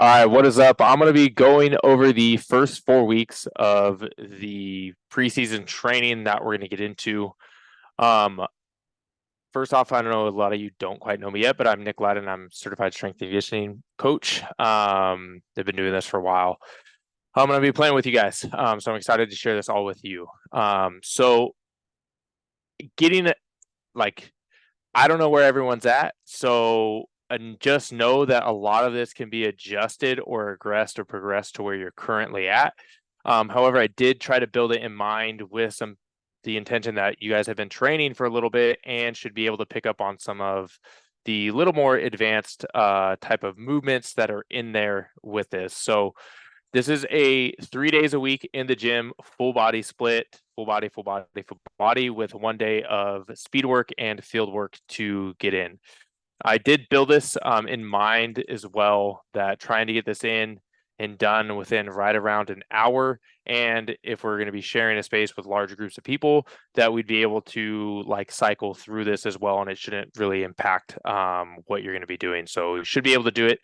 All right, what is up? I'm going to be going over the first 4 weeks of the preseason training that we're going to get into. Um, First off, I don't know, a lot of you don't quite know me yet, but I'm Nick Ladden. I'm certified strength and conditioning coach. I've been doing this for a while. I'm going to be playing with you guys. So I'm excited to share this all with you. So getting like, I don't know where everyone's at. So and just know that a lot of this can be adjusted or regressed or progressed to where you're currently at. However, I did try to build it in mind with the intention that you guys have been training for a little bit and should be able to pick up on some of the little more advanced type of movements that are in there with this. So this is a 3 days a week in the gym, full body split, full body, full body, full body with 1 day of speed work and field work to get in. I did build this in mind as well, that trying to get this in and done within right around an hour. And if we're going to be sharing a space with large groups of people, that we'd be able to like cycle through this as well. And it shouldn't really impact what you're going to be doing. So you should be able to do it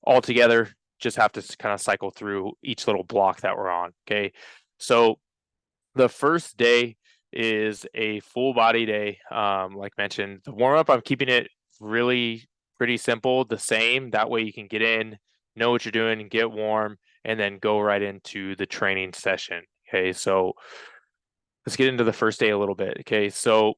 all together. Just have to kind of cycle through each little block that we're on. Okay. So the first day is a full body day. Like mentioned, the warm up, I'm keeping it really pretty simple, the same. That way you can get in, know what you're doing, and get warm, and then go right into the training session. Okay, so let's get into the first day a little bit. Okay, so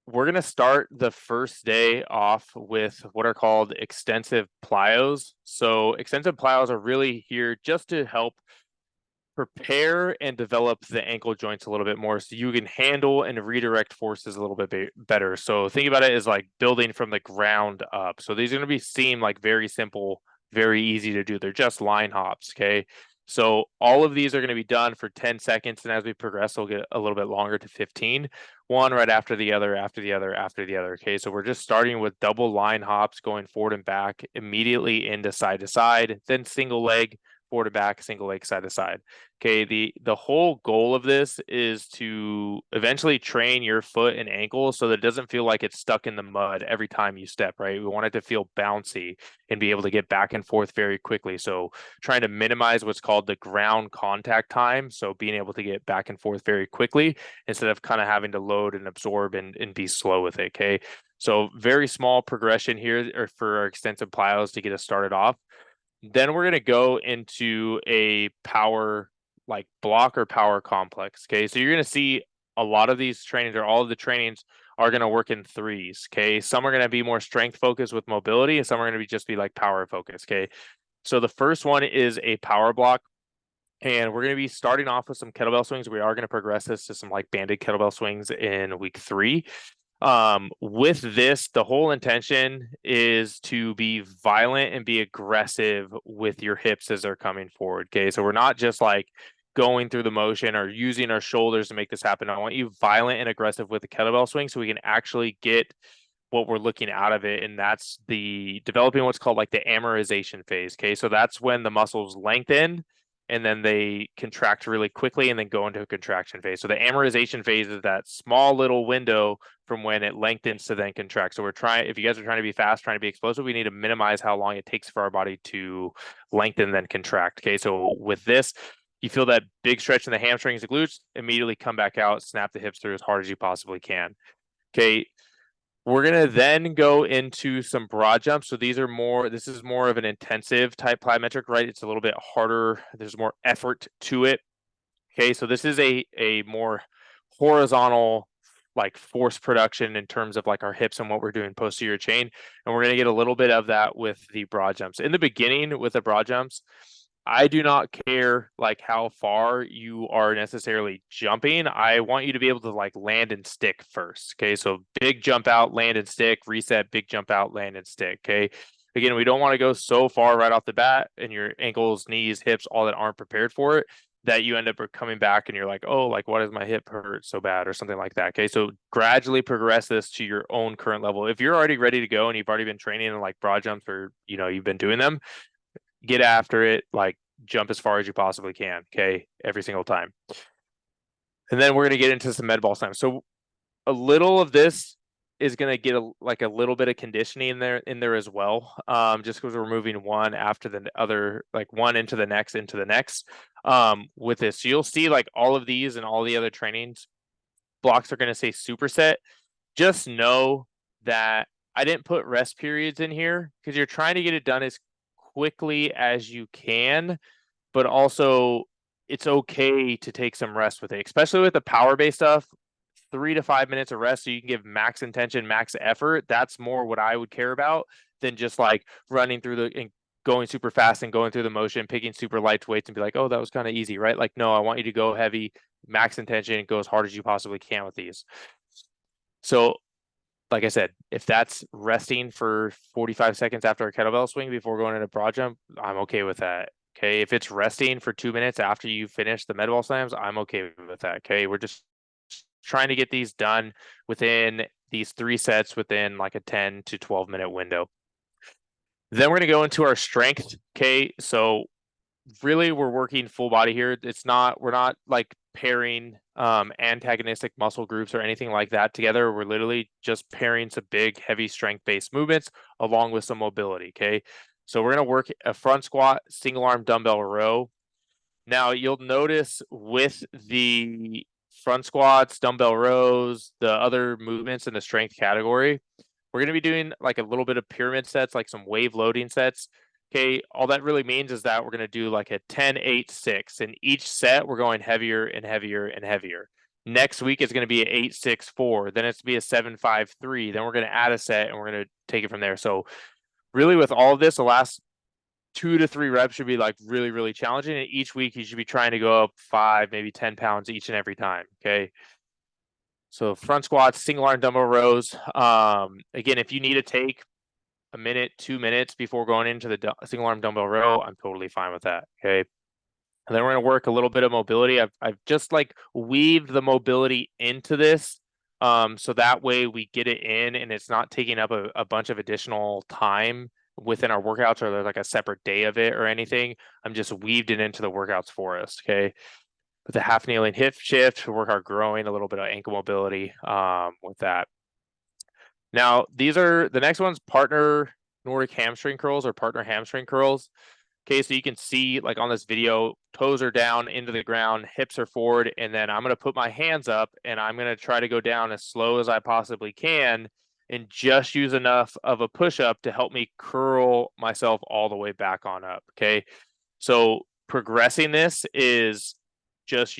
we're going to start the first day off with what are called extensive plyos. So extensive plyos are really here just to help prepare and develop the ankle joints a little bit more so you can handle and redirect forces a little bit better. So think about it as like building from the ground up. So these are going to seem like very simple, very easy to do. They're just line hops. Okay. So all of these are going to be done for 10 seconds. And as we progress, we'll get a little bit longer to 15, one right after the other, after the other, after the other. Okay. So we're just starting with double line hops going forward and back immediately into side to side, then single leg, forward to back, single leg, side to side. Okay, the whole goal of this is to eventually train your foot and ankle so that it doesn't feel like it's stuck in the mud every time you step, right? We want it to feel bouncy and be able to get back and forth very quickly. So trying to minimize what's called the ground contact time. So being able to get back and forth very quickly instead of kind of having to load and absorb and be slow with it. Okay. So very small progression here for our extensive plyos to get us started off. Then we're going to go into a power like block or power complex. Okay. So you're going to see a lot of these trainings or all of the trainings are going to work in threes. Okay. Some are going to be more strength focused with mobility and some are going to be just be like power focused. Okay. So the first one is a power block. And we're going to be starting off with some kettlebell swings. We are going to progress this to some like banded kettlebell swings in week 3. With this, the whole intention is to be violent and be aggressive with your hips as they're coming forward. Okay. So we're not just like going through the motion or using our shoulders to make this happen. I want you violent and aggressive with the kettlebell swing so we can actually get what we're looking out of it. And that's the developing what's called like the amerization phase. Okay. So that's when the muscles lengthen and then they contract really quickly and then go into a contraction phase. So the amerization phase is that small little window from when it lengthens to then contract. So we're trying, if you guys are trying to be fast, trying to be explosive, we need to minimize how long it takes for our body to lengthen, then contract. Okay. So with this, you feel that big stretch in the hamstrings and glutes, immediately come back out, snap the hips through as hard as you possibly can. Okay. We're going to then go into some broad jumps. So this is more of an intensive type plyometric, right? It's a little bit harder. There's more effort to it. Okay. So this is a more horizontal like force production in terms of like our hips and what we're doing posterior chain. And we're going to get a little bit of that with the broad jumps. In the beginning with the broad jumps, I do not care like how far you are necessarily jumping. I want you to be able to like land and stick first. Okay. So big jump out, land and stick, reset, big jump out, land and stick. Okay. Again, we don't want to go so far right off the bat and your ankles, knees, hips, all that aren't prepared for it that you end up coming back and you're like, oh, like why does my hip hurt so bad or something like that. Okay. So gradually progress this to your own current level. If you're already ready to go and you've already been training in like broad jumps or, you've been doing them, get after it, like jump as far as you possibly can. Okay. Every single time. And then we're going to get into some med ball slams. So a little of this is going to get like a little bit of conditioning in there as well. Just because we're moving one after the other, like one into the next, with this. So you'll see like all of these and all the other trainings blocks are going to say superset. Just know that I didn't put rest periods in here because you're trying to get it done as quickly as you can, but also it's okay to take some rest with it, especially with the power-based stuff. 3 to 5 minutes of rest so you can give max intention, max effort. That's more what I would care about than just like running through and going super fast and going through the motion, picking super light weights and be like, oh, that was kind of easy, right? Like, no, I want you to go heavy, max intention, and go as hard as you possibly can with these. So like I said, if that's resting for 45 seconds after a kettlebell swing before going into broad jump, I'm okay with that. Okay. If it's resting for 2 minutes after you finish the med ball slams, I'm okay with that. Okay. We're just trying to get these done within these 3 sets within like a 10 to 12 minute window. Then we're going to go into our strength. Okay. So really we're working full body here. We're not like pairing antagonistic muscle groups or anything like that together. We're literally just pairing some big, heavy strength based movements along with some mobility. Okay. So we're going to work a front squat, single arm dumbbell row. Now you'll notice with the front squats, dumbbell rows, the other movements in the strength category, we're going to be doing like a little bit of pyramid sets, like some wave loading sets. Okay, all that really means is that we're going to do like a 10, 8, 6. And each set, we're going heavier and heavier and heavier. Next week, it's going to be an 8, 6, 4. Then it's going to be a 7, 5, 3. Then we're going to add a set and we're going to take it from there. So really with all of this, the last 2 to 3 reps should be like really, really challenging. And each week you should be trying to go up 5, maybe 10 pounds each and every time. Okay. So front squats, single arm dumbbell rows. Again, if you need to take a minute, 2 minutes before going into the single arm dumbbell row, I'm totally fine with that. Okay. And then we're going to work a little bit of mobility. I've just like weaved the mobility into this. So that way we get it in and it's not taking up a bunch of additional time within our workouts or there's like a separate day of it or anything. I'm just weaved it into the workouts for us. Okay. With the half kneeling hip shift to work our growing, a little bit of ankle mobility with that. Now, these are the next one's partner Nordic hamstring curls or partner hamstring curls. Okay, so you can see like on this video, toes are down into the ground, hips are forward, and then I'm going to put my hands up and I'm going to try to go down as slow as I possibly can and just use enough of a push up to help me curl myself all the way back on up. Okay, so progressing this is just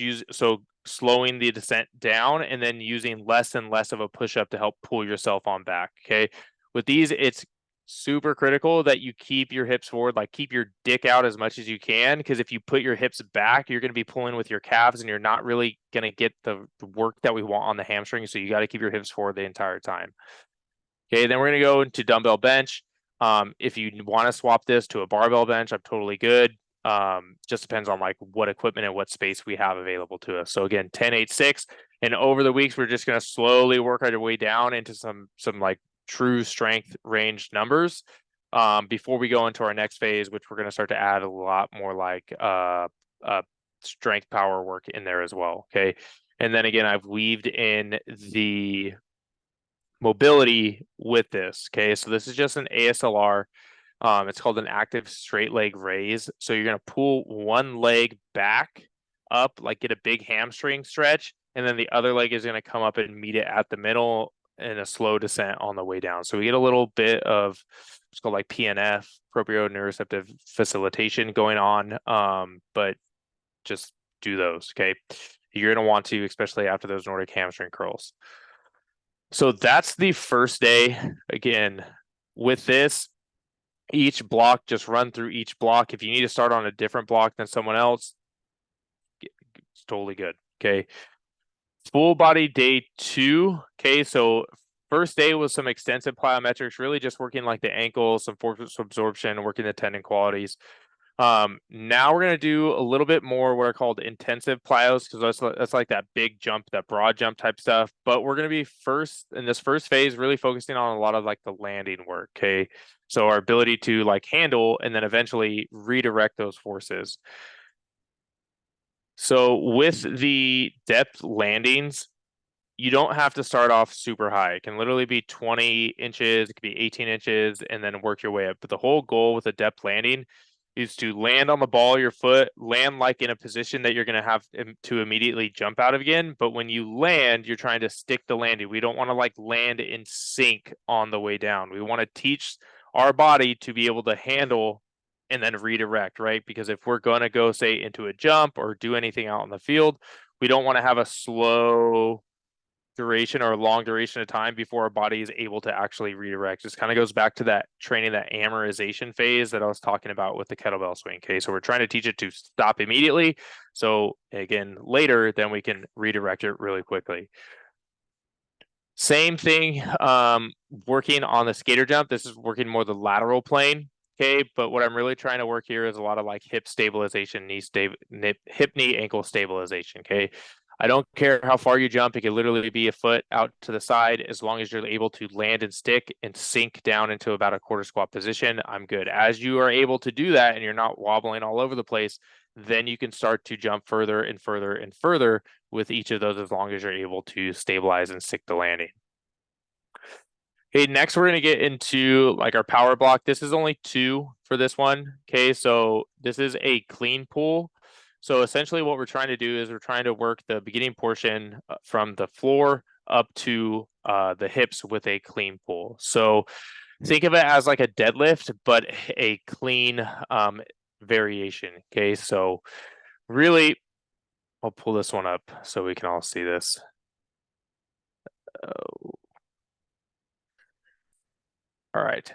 slowing the descent down and then using less and less of a push up to help pull yourself on back. Okay. With these, it's super critical that you keep your hips forward, like keep your dick out as much as you can. Because if you put your hips back, you're going to be pulling with your calves and you're not really going to get the work that we want on the hamstring. So you got to keep your hips forward the entire time. Okay. Then we're going to go into dumbbell bench. If you want to swap this to a barbell bench, I'm totally good. Just depends on like what equipment and what space we have available to us. So again, 10, 8, 6. And over the weeks, we're just going to slowly work our way down into some like true strength range numbers before we go into our next phase, which we're going to start to add a lot more like strength power work in there as well. Okay. And then again, I've weaved in the mobility with this. Okay. So this is just an ASLR. It's called an active straight leg raise. So you're going to pull one leg back up, like get a big hamstring stretch, and then the other leg is going to come up and meet it at the middle in a slow descent on the way down. So we get a little bit of what's called like PNF, proprioceptive facilitation going on. But just do those. Okay. You're going to want to, especially after those Nordic hamstring curls. So that's the first day. Again, with this, each block, just run through each block. If you need to start on a different block than someone else, it's totally good. Okay. Full body day 2. Okay. So first day was some extensive plyometrics, really just working like the ankles, some force absorption, working the tendon qualities. Now we're going to do a little bit more what are called intensive plyos, because that's like that big jump, that broad jump type stuff. But we're going to be first in this first phase, really focusing on a lot of like the landing work. Okay. So our ability to like handle and then eventually redirect those forces. So with the depth landings, you don't have to start off super high. It can literally be 20 inches, it could be 18 inches, and then work your way up. But the whole goal with a depth landing is to land on the ball of your foot, land like in a position that you're going to have to immediately jump out of again. But when you land, you're trying to stick the landing. We don't want to like land in sync on the way down. We want to teach our body to be able to handle and then redirect, right? Because if we're going to go, say, into a jump or do anything out in the field, we don't want to have a slow duration or a long duration of time before our body is able to actually redirect. This kind of goes back to that training, that amortization phase that I was talking about with the kettlebell swing. Okay, so we're trying to teach it to stop immediately. So again, later, then we can redirect it really quickly. Same thing, working on the skater jump. This is working more the lateral plane. Okay, but what I'm really trying to work here is a lot of like hip stabilization, hip, knee, ankle stabilization. Okay, I don't care how far you jump. It could literally be a foot out to the side. As long as you're able to land and stick and sink down into about a quarter squat position, I'm good. As you are able to do that and you're not wobbling all over the place, then you can start to jump further and further and further with each of those, as long as you're able to stabilize and stick the landing. Okay, next we're going to get into like our power block. This is only 2 for this one. Okay, so this is a clean pull. So essentially what we're trying to do is we're trying to work the beginning portion from the floor up to the hips with a clean pull. So think of it as like a deadlift, but a clean variation. Okay, so really, I'll pull this one up so we can all see this. All right.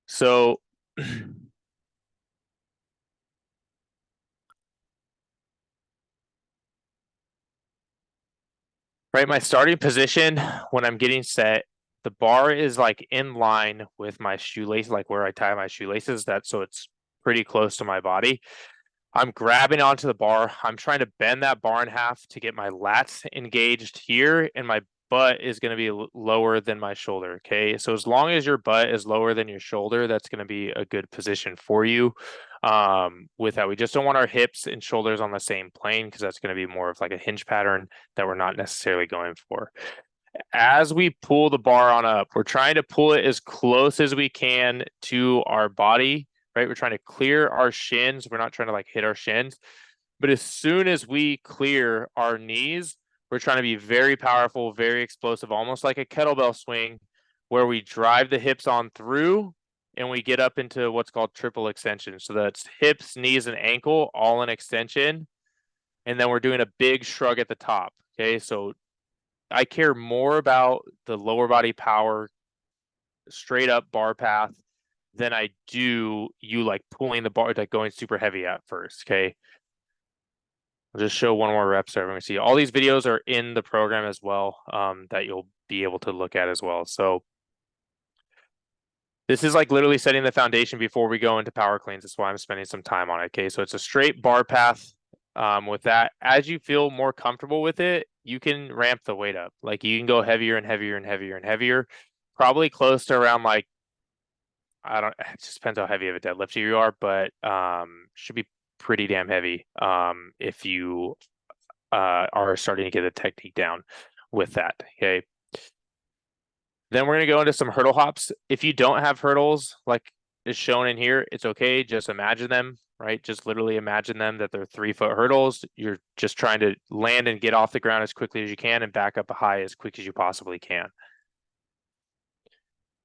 So right, my starting position when I'm getting set, the bar is like in line with my shoelace, like where I tie my shoelaces, so it's pretty close to my body. I'm grabbing onto the bar. I'm trying to bend that bar in half to get my lats engaged here, and my butt is going to be lower than my shoulder. Okay, so as long as your butt is lower than your shoulder, that's going to be a good position for you. With that, we just don't want our hips and shoulders on the same plane, because that's going to be more of like a hinge pattern that we're not necessarily going for. As we pull the bar on up, we're trying to pull it as close as we can to our body, right? We're trying to clear our shins. We're not trying to like hit our shins. But as soon as we clear our knees, we're trying to be very powerful, very explosive, almost like a kettlebell swing, where we drive the hips on through and we get up into what's called triple extension. So that's hips, knees, and ankle all in extension. And then we're doing a big shrug at the top. Okay, so I care more about the lower body power, straight up bar path, than I do you like pulling the bar, like going super heavy at first. Okay, I'll just show one more rep so everyone can see. All these videos are in the program as well, that you'll be able to look at as well. So this is like literally setting the foundation before we go into power cleans. That's why I'm spending some time on it. Okay, so it's a straight bar path. With that, as you feel more comfortable with it, you can ramp the weight up. Like you can go heavier and heavier and heavier and heavier, probably close to around like, it just depends how heavy of a deadlift you are, but should be pretty damn heavy if you are starting to get the technique down with that. Okay. Then we're going to go into some hurdle hops. If you don't have hurdles like is shown in here, it's okay. Just imagine them, right? Just literally imagine them, that they're 3-foot hurdles. You're just trying to land and get off the ground as quickly as you can and back up high as quick as you possibly can.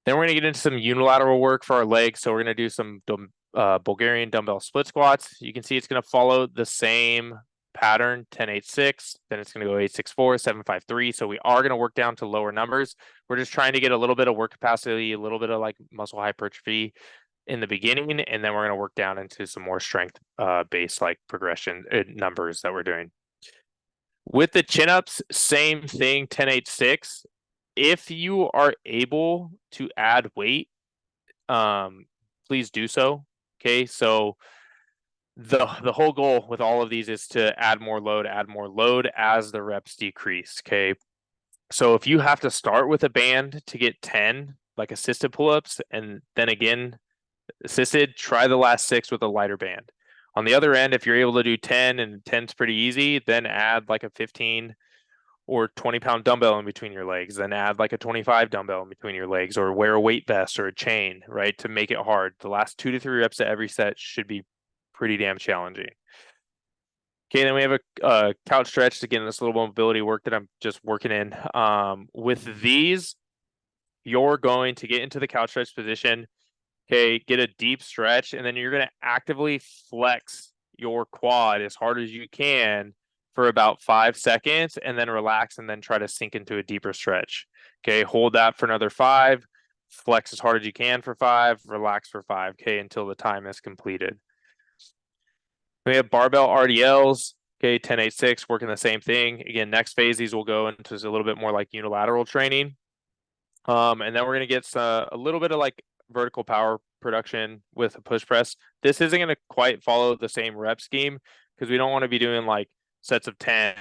Then we're going to get into some unilateral work for our legs. So we're going to do some Bulgarian dumbbell split squats. You can see it's going to follow the same pattern, 10-8-6, then it's going to go 8-6-4, 7-5-3. So we are going to work down to lower numbers. We're just trying to get a little bit of work capacity, a little bit of like muscle hypertrophy in the beginning, and then we're going to work down into some more strength based like progression numbers that we're doing. With the chin-ups, same thing, 10-8-6. If you are able to add weight, please do so. Okay, so the whole goal with all of these is to add more load as the reps decrease. Okay, so if you have to start with a band to get 10 like assisted pull-ups, and then again assisted, try the last 6 with a lighter band. On the other end, if you're able to do 10 and 10's pretty easy, then add like a 15 or 20-pound dumbbell in between your legs, then add like a 25 dumbbell in between your legs, or wear a weight vest or a chain, right? To make it hard. The last 2 to 3 reps at every set should be pretty damn challenging. Okay, then we have a couch stretch. Again, this little mobility work that I'm just working in. With these, you're going to get into the couch stretch position. Okay, get a deep stretch, and then you're going to actively flex your quad as hard as you can for about 5 seconds, and then relax, and then try to sink into a deeper stretch. Okay, hold that for another 5, flex as hard as you can for 5, relax for 5, okay, until the time is completed. We have barbell RDLs, okay, 10-8-6, working the same thing. Again, next phase, these will go into a little bit more like unilateral training. And then we're going to get a little bit of like vertical power production with a push press. This isn't going to quite follow the same rep scheme because we don't want to be doing like sets of 10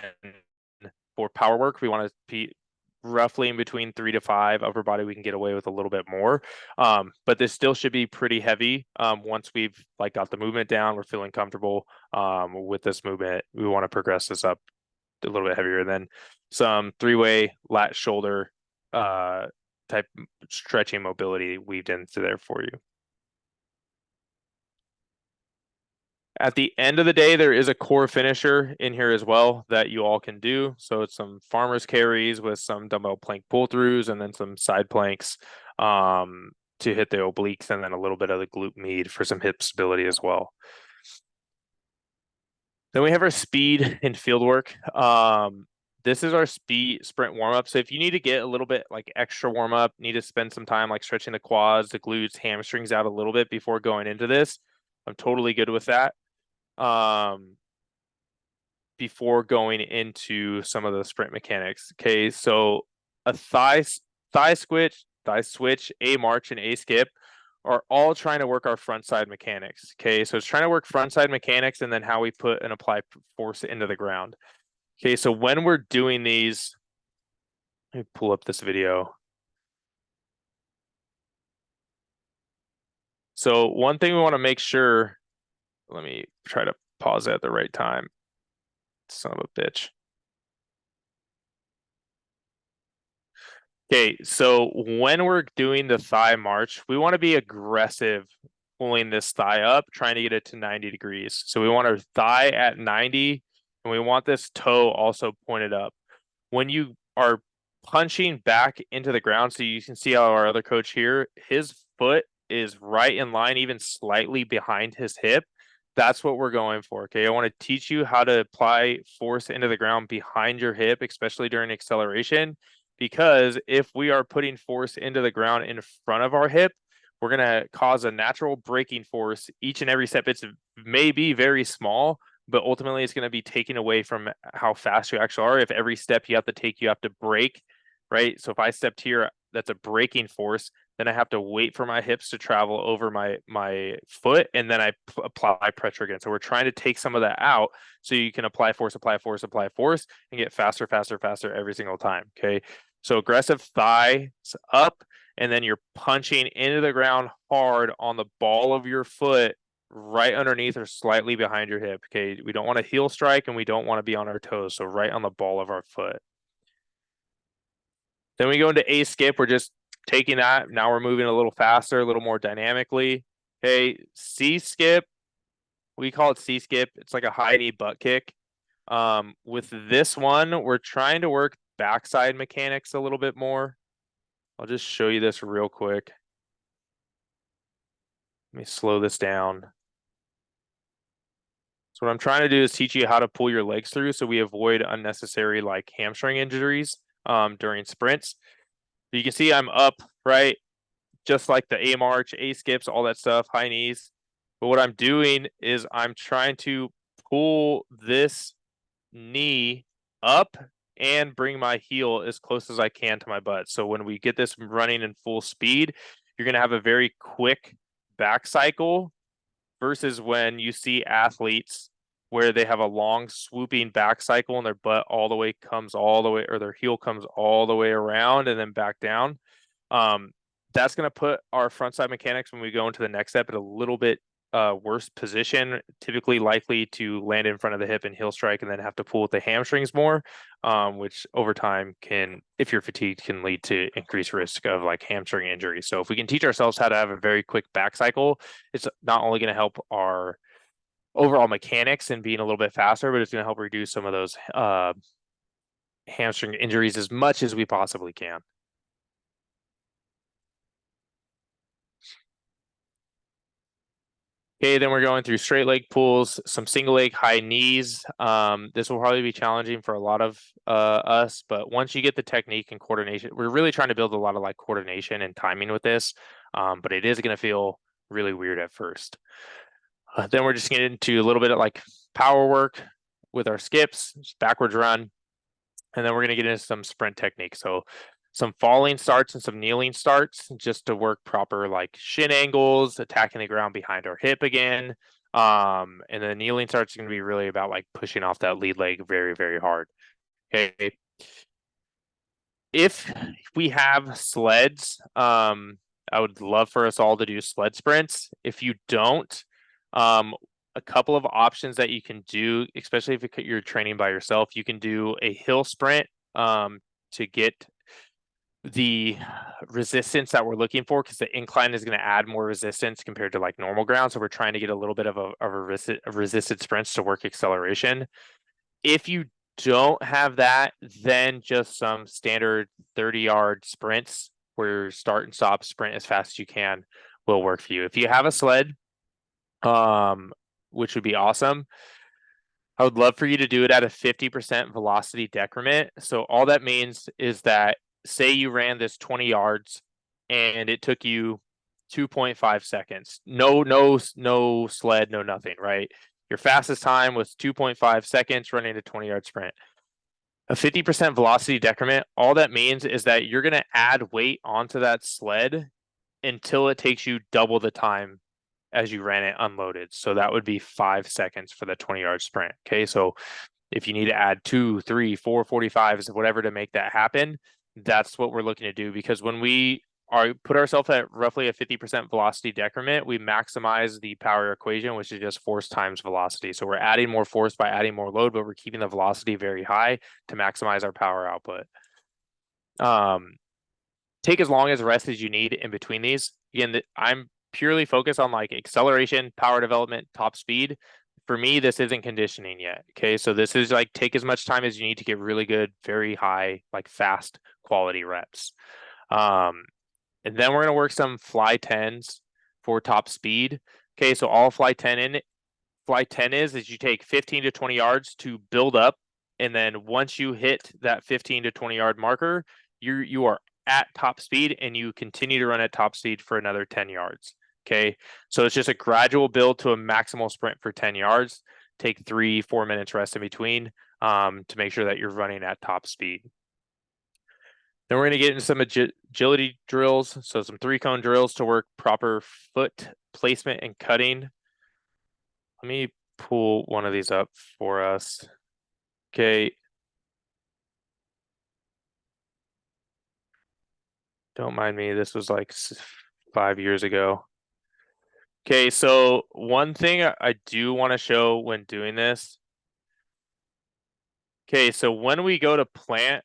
for power work. We want to be roughly in between 3 to 5 upper body. We can get away with a little bit more. But this still should be pretty heavy. Once we've like got the movement down, we're feeling comfortable with this movement. We want to progress this up a little bit heavier than some 3-way lat shoulder type stretching mobility weaved into there for you. At the end of the day, there is a core finisher in here as well that you all can do. So it's some farmer's carries with some dumbbell plank pull throughs and then some side planks to hit the obliques, and then a little bit of the glute med for some hip stability as well. Then we have our speed and field work. This is our speed sprint warm up. So if you need to get a little bit like extra warm up, need to spend some time like stretching the quads, the glutes, hamstrings out a little bit before going into this, I'm totally good with that. Before going into some of the sprint mechanics. Okay, so a thigh switch, a march, and a skip are all trying to work our front side mechanics. Okay, so it's trying to work front side mechanics and then how we put and apply force into the ground. Okay, so when we're doing these, let me pull up this video. So one thing we want to make sure, let me try to pause it at the right time. Son of a bitch. Okay, so when we're doing the thigh march, we want to be aggressive pulling this thigh up, trying to get it to 90 degrees. So we want our thigh at 90, and we want this toe also pointed up. When you are punching back into the ground, so you can see how our other coach here, his foot is right in line, even slightly behind his hip. That's what we're going for. Okay, I want to teach you how to apply force into the ground behind your hip, especially during acceleration, because if we are putting force into the ground in front of our hip, we're going to cause a natural braking force each and every step. It's may be very small, but ultimately it's going to be taken away from how fast you actually are. If every step you have to take, you have to brake, right? So if I stepped here, that's a braking force. Then I have to wait for my hips to travel over my foot, and then I apply pressure again. So we're trying to take some of that out so you can apply force, and get faster every single time. Okay. So aggressive thighs up, and then you're punching into the ground hard on the ball of your foot right underneath or slightly behind your hip. Okay. We don't want to heel strike, and we don't want to be on our toes. So right on the ball of our foot. Then we go into a skip. We're just taking that. Now we're moving a little faster, a little more dynamically. Okay. C skip. We call it C skip. It's like a high knee butt kick. With this one, we're trying to work backside mechanics a little bit more. I'll just show you this real quick. Let me slow this down. So what I'm trying to do is teach you how to pull your legs through so we avoid unnecessary like hamstring injuries during sprints. You can see I'm up, right? Just like the A march, A skips, all that stuff, high knees. But what I'm doing is I'm trying to pull this knee up and bring my heel as close as I can to my butt. So when we get this running in full speed, you're going to have a very quick back cycle versus when you see athletes where they have a long swooping back cycle and their butt all the way comes all the way, or their heel comes all the way around and then back down. That's going to put our front side mechanics when we go into the next step at a little bit worse position, typically likely to land in front of the hip and heel strike and then have to pull with the hamstrings more, which over time can, if you're fatigued, can lead to increased risk of like hamstring injury. So if we can teach ourselves how to have a very quick back cycle, it's not only going to help our overall mechanics and being a little bit faster, but it's going to help reduce some of those hamstring injuries as much as we possibly can. Okay, then we're going through straight leg pulls, some single leg high knees. This will probably be challenging for a lot of us, but once you get the technique and coordination, we're really trying to build a lot of like coordination and timing with this, but it is going to feel really weird at first. Then we're just getting into a little bit of like power work with our skips, backwards run, and then we're going to get into some sprint technique. So some falling starts and some kneeling starts just to work proper like shin angles, attacking the ground behind our hip again. And the kneeling starts going to be really about like pushing off that lead leg very, very hard. Okay. If we have sleds, I would love for us all to do sled sprints. If you don't, a couple of options that you can do, especially if you're training by yourself, you can do a hill sprint to get the resistance that we're looking for, because the incline is going to add more resistance compared to like normal ground. So we're trying to get a little bit of a resisted sprints to work acceleration. If you don't have that, then just some standard 30-yard sprints where start and stop, sprint as fast as you can will work for you. If you have a sled, which would be awesome, I would love for you to do it at a 50% velocity decrement. So all that means is that say you ran this 20 yards and it took you 2.5 seconds. No sled, no nothing, right? Your fastest time was 2.5 seconds running a 20-yard sprint. A 50% velocity decrement, all that means is that you're going to add weight onto that sled until it takes you double the time as you ran it unloaded. So that would be 5 seconds for the 20-yard sprint. Okay. So if you need to add 2, 3, 4, 45s, whatever to make that happen, that's what we're looking to do. Because when we put ourselves at roughly a 50% velocity decrement, we maximize the power equation, which is just force times velocity. So we're adding more force by adding more load, but we're keeping the velocity very high to maximize our power output. Take as long as rest as you need in between these. Again, I'm purely focused on like acceleration, power development, top speed. For me, this isn't conditioning yet. Okay. So this is like take as much time as you need to get really good, very high, like fast quality reps. And then we're going to work some fly 10s for top speed. Okay. So all fly 10 is you take 15 to 20 yards to build up. And then once you hit that 15 to 20 yard marker, you are at top speed and you continue to run at top speed for another 10 yards. Okay. So it's just a gradual build to a maximal sprint for 10 yards. Take 3-4 minutes rest in between to make sure that you're running at top speed. Then we're going to get into some agility drills. So some 3-cone drills to work proper foot placement and cutting. Let me pull one of these up for us. Okay. Don't mind me. This was like 5 years ago. Okay, so one thing I do want to show when doing this. Okay, so when we go to plant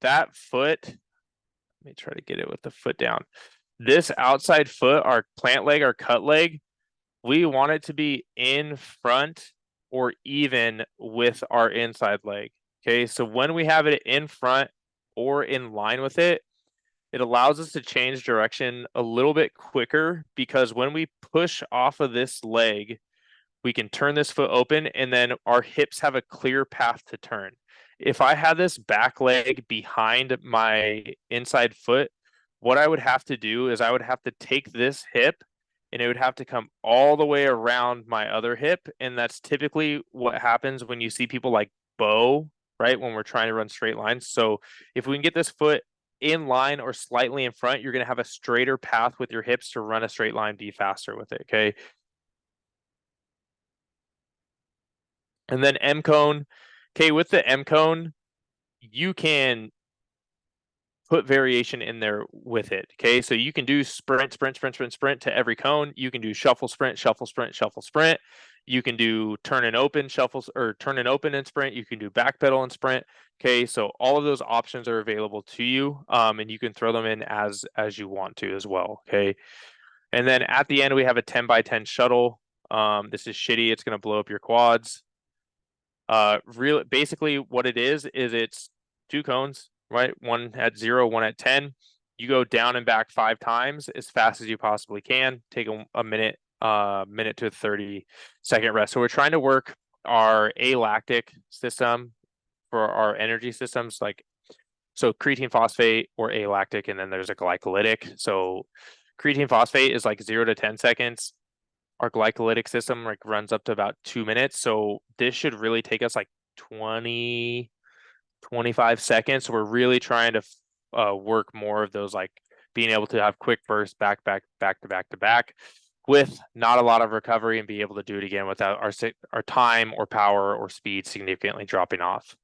that foot, let me try to get it with the foot down. This outside foot, our plant leg, our cut leg, we want it to be in front or even with our inside leg. Okay, so when we have it in front or in line with it, it allows us to change direction a little bit quicker, because when we push off of this leg, we can turn this foot open and then our hips have a clear path to turn. If I had this back leg behind my inside foot, what I would have to do is I would have to take this hip and it would have to come all the way around my other hip. And that's typically what happens when you see people like bow, right? When we're trying to run straight lines. So if we can get this foot in line or slightly in front, you're going to have a straighter path with your hips to run a straight line, be faster with it. Okay. And then M cone. Okay, with the M cone, you can put variation in there with it. Okay, so you can do sprint to every cone. You can do shuffle sprint. You can do turn and open shuffles, or turn and open and sprint. You can do back pedal and sprint. Okay, so all of those options are available to you, and you can throw them in as you want to as well. Okay, and then at the end we have a 10x10 shuttle. This is shitty. It's going to blow up your quads. Really, basically what it is it's 2 cones, right? One at 0, one at 10. You go down and back 5 times as fast as you possibly can. Take a minute, minute to 30-second rest. So we're trying to work our alactic system for our energy systems, like so creatine phosphate or alactic, and then there's a glycolytic. So creatine phosphate is like 0 to 10 seconds. Our glycolytic system like runs up to about 2 minutes. So this should really take us like 20, 25 seconds. So we're really trying to work more of those, like being able to have quick bursts back to back with not a lot of recovery, and be able to do it again without our time or power or speed significantly dropping off.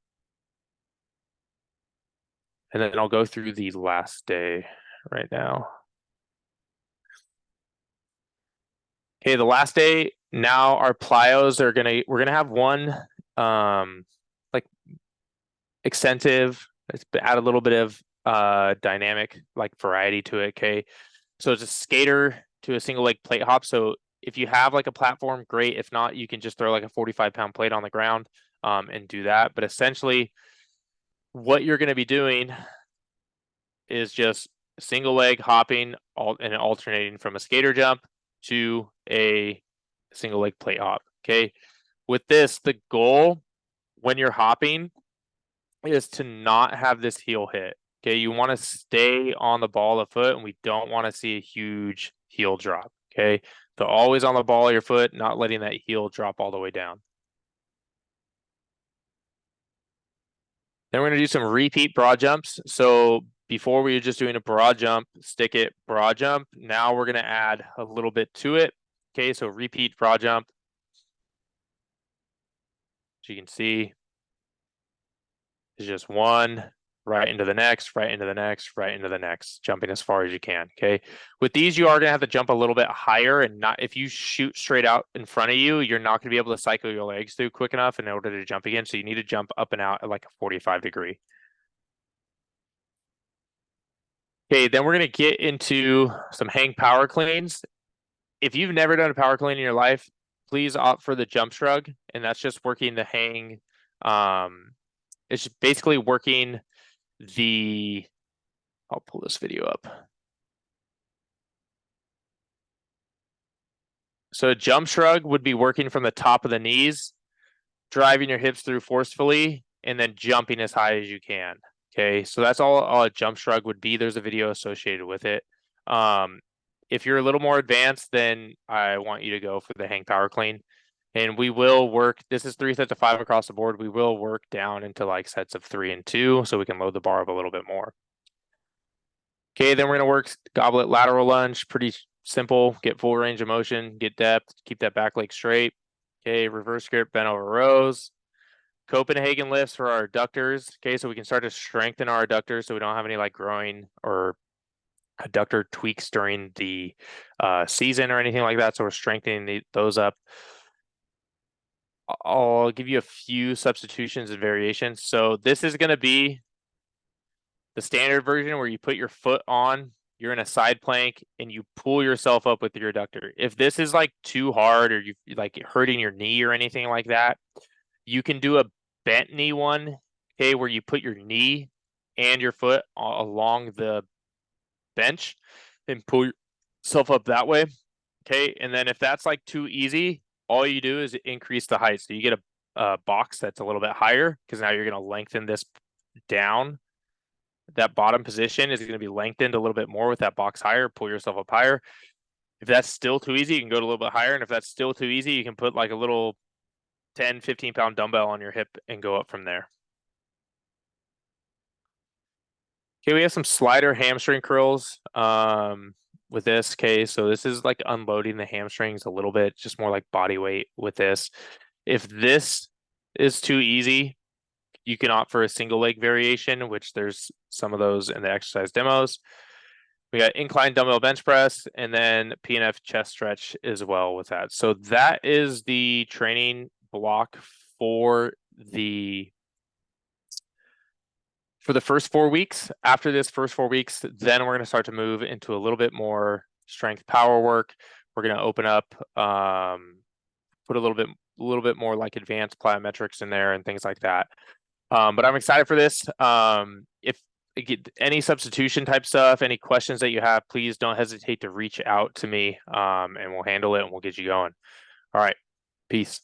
And then I'll go through the last day right now. Okay, the last day, now our plyos are we're gonna have one like extensive, let's add a little bit of dynamic like variety to it. Okay, so it's a skater to a single leg plate hop. So if you have like a platform, great. If not, you can just throw like a 45-pound plate on the ground and do that. But essentially what you're going to be doing is just single leg hopping and alternating from a skater jump to a single leg plate hop. Okay, with this, the goal when you're hopping is to not have this heel hit. Okay, you want to stay on the ball of the foot, and we don't want to see a huge heel drop. Okay, so always on the ball of your foot, not letting that heel drop all the way down. Then we're going to do some repeat broad jumps. So before we were just doing a broad jump, stick it, broad jump. Now we're going to add a little bit to it. Okay, so repeat broad jump. As you can see, it's just one, right into the next, right into the next, right into the next, jumping as far as you can. Okay, with these, you are going to have to jump a little bit higher, and not, if you shoot straight out in front of you, you're not going to be able to cycle your legs through quick enough in order to jump again. So you need to jump up and out at like a 45-degree. Okay, then we're going to get into some hang power cleans. If you've never done a power clean in your life, please opt for the jump shrug, and that's just working the hang. It's basically working the, I'll pull this video up. So a jump shrug would be working from the top of the knees, driving your hips through forcefully, and then jumping as high as you can. Okay, so that's all a jump shrug would be. There's a video associated with it. If you're a little more advanced, then I want you to go for the hang power clean. And we will work, this is 3 sets of 5 across the board. We will work down into like sets of 3 and 2, so we can load the bar up a little bit more. Okay, then we're going to work goblet lateral lunge. Pretty simple. Get full range of motion, get depth, keep that back leg straight. Okay, reverse grip, bent over rows. Copenhagen lifts for our adductors. Okay, so we can start to strengthen our adductors so we don't have any like growing or adductor tweaks during the season or anything like that. So we're strengthening those up. I'll give you a few substitutions and variations. So this is going to be the standard version where you put your foot on, you're in a side plank, and you pull yourself up with your adductor. If this is like too hard, or you like hurting your knee or anything like that, you can do a bent knee one, okay, where you put your knee and your foot along the bench and pull yourself up that way. Okay, and then if that's like too easy, all you do is increase the height. So you get a box that's a little bit higher, because now you're going to lengthen this down. That bottom position is going to be lengthened a little bit more with that box higher. Pull yourself up higher. If that's still too easy, you can go to a little bit higher. And if that's still too easy, you can put like a little 10, 15-pound dumbbell on your hip and go up from there. Okay, we have some slider hamstring curls with this. Okay, so this is like unloading the hamstrings a little bit, just more like body weight with this. If this is too easy, you can opt for a single leg variation, which there's some of those in the exercise demos. We got incline dumbbell bench press and then PNF chest stretch as well with that. So that is the training block for the first 4 weeks. After this first 4 weeks, then we're going to start to move into a little bit more strength power work. We're going to open up, put a little bit more like advanced plyometrics in there and things like that. But I'm excited for this. If any substitution type stuff, any questions that you have, please don't hesitate to reach out to me, and we'll handle it and we'll get you going. All right. Peace.